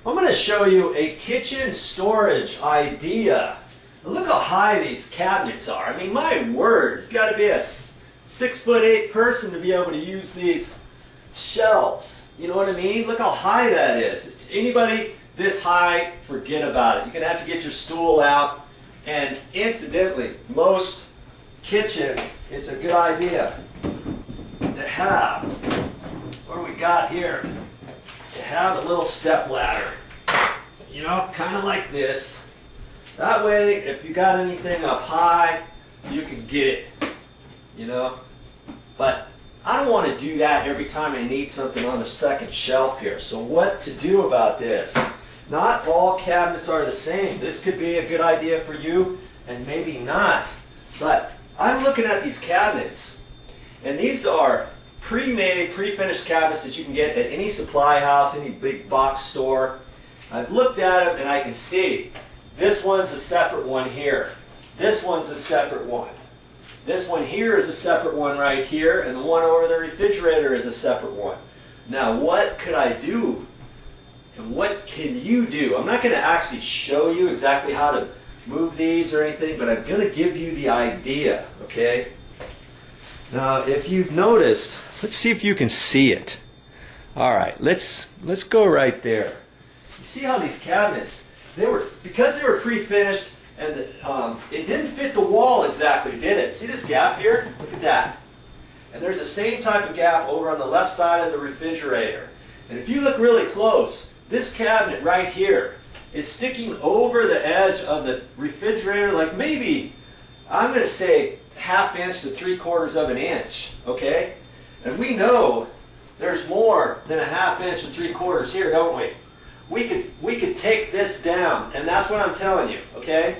I'm going to show you a kitchen storage idea. Look how high these cabinets are. I mean, my word, you've got to be a 6'8" person to be able to use these shelves. You know what I mean? Look how high that is. Anybody this high, forget about it. You're going to have to get your stool out. And incidentally, most kitchens, it's a good idea to have, what do we got here? To have a little step ladder, you know, kind of like this. That way, if you got anything up high, you can get it, you know. But I don't want to do that every time I need something on the second shelf here. So what to do about this? Not all cabinets are the same. This could be a good idea for you, and maybe not. But I'm looking at these cabinets, and these are pre-made, pre-finished cabinets that you can get at any supply house, any big box store. I've looked at them and I can see this one's a separate one here. This one's a separate one. This one here is a separate one right here, and the one over the refrigerator is a separate one. Now what could I do? And what can you do? I'm not going to actually show you exactly how to move these or anything, but I'm going to give you the idea, okay? Now, if you've noticed, let's see if you can see it. All right, let's go right there. You see how these cabinets, because they were pre-finished, and it didn't fit the wall exactly, did it? See this gap here? Look at that. And there's the same type of gap over on the left side of the refrigerator. And if you look really close, this cabinet right here is sticking over the edge of the refrigerator, like maybe, I'm going to say, 1/2 inch to 3/4 of an inch, okay? And we know there's more than 1/2 inch to 3/4 here, don't we? We could take this down, and that's what I'm telling you, okay?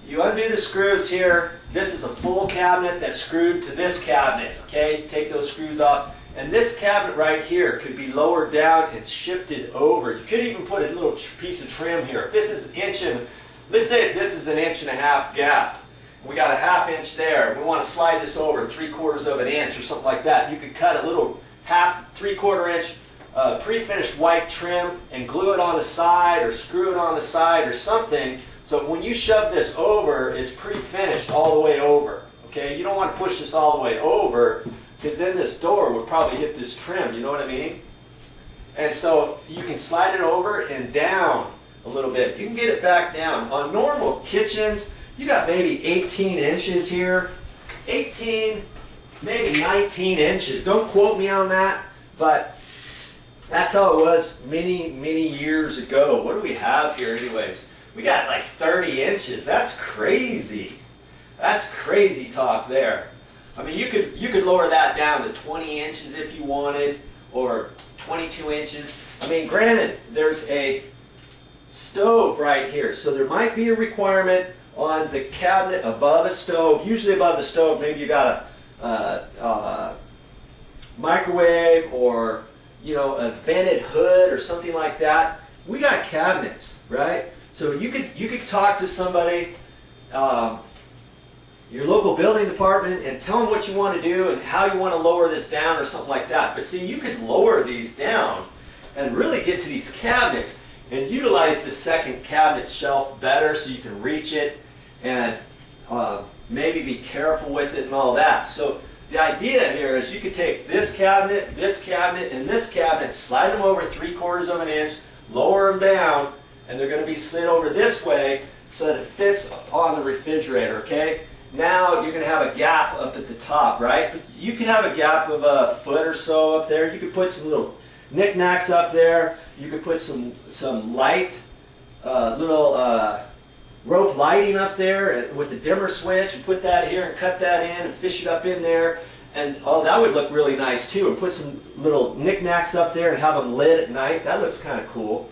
You undo the screws here. This is a full cabinet that's screwed to this cabinet, okay? Take those screws off. And this cabinet right here could be lowered down and shifted over. You could even put a little piece of trim here. If this is let's say this is 1.5 inch gap. We got a 1/2 inch there. We want to slide this over 3/4 of an inch or something like that. You could cut a little 3/4 inch pre-finished white trim and glue it on the side or screw it on the side or something. So when you shove this over, it's pre-finished all the way over. Okay, you don't want to push this all the way over, because then this door would probably hit this trim, you know what I mean? And so you can slide it over and down a little bit. You can get it back down. On normal kitchens, you got maybe 18 inches here. 18, maybe 19 inches. Don't quote me on that, but that's how it was many, many years ago. What do we have here anyways? We got like 30 inches. That's crazy. That's crazy talk there. I mean, you could lower that down to 20 inches if you wanted, or 22 inches. I mean, granted, there's a stove right here, so there might be a requirement on the cabinet above a stove. Usually above the stove, maybe you got a microwave or, you know, a vented hood or something like that. We got cabinets, right? So you could talk to somebody, your local building department, and tell them what you want to do and how you want to lower this down or something like that. But see, you could lower these down and really get to these cabinets and utilize the second cabinet shelf better so you can reach it and maybe be careful with it and all that. So the idea here is you could take this cabinet, and this cabinet, slide them over 3/4 of an inch, lower them down, and they're going to be slid over this way so that it fits on the refrigerator, okay? Now you're going to have a gap up at the top, right? But you could have a gap of a foot or so up there. You could put some little knickknacks up there. You could put some light, little rope lighting up there with a dimmer switch, and put that here and cut that in and fish it up in there. And oh, that would look really nice too. And put some little knickknacks up there and have them lit at night. That looks kind of cool.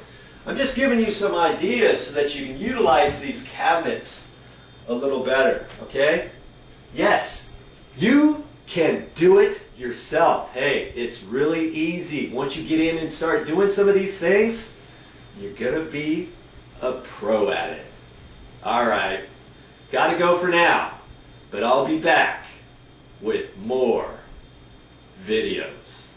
I'm just giving you some ideas so that you can utilize these cabinets a little better, okay? Yes, you can do it yourself. Hey, it's really easy. Once you get in and start doing some of these things, you're gonna be a pro at it. All right, gotta go for now, but I'll be back with more videos.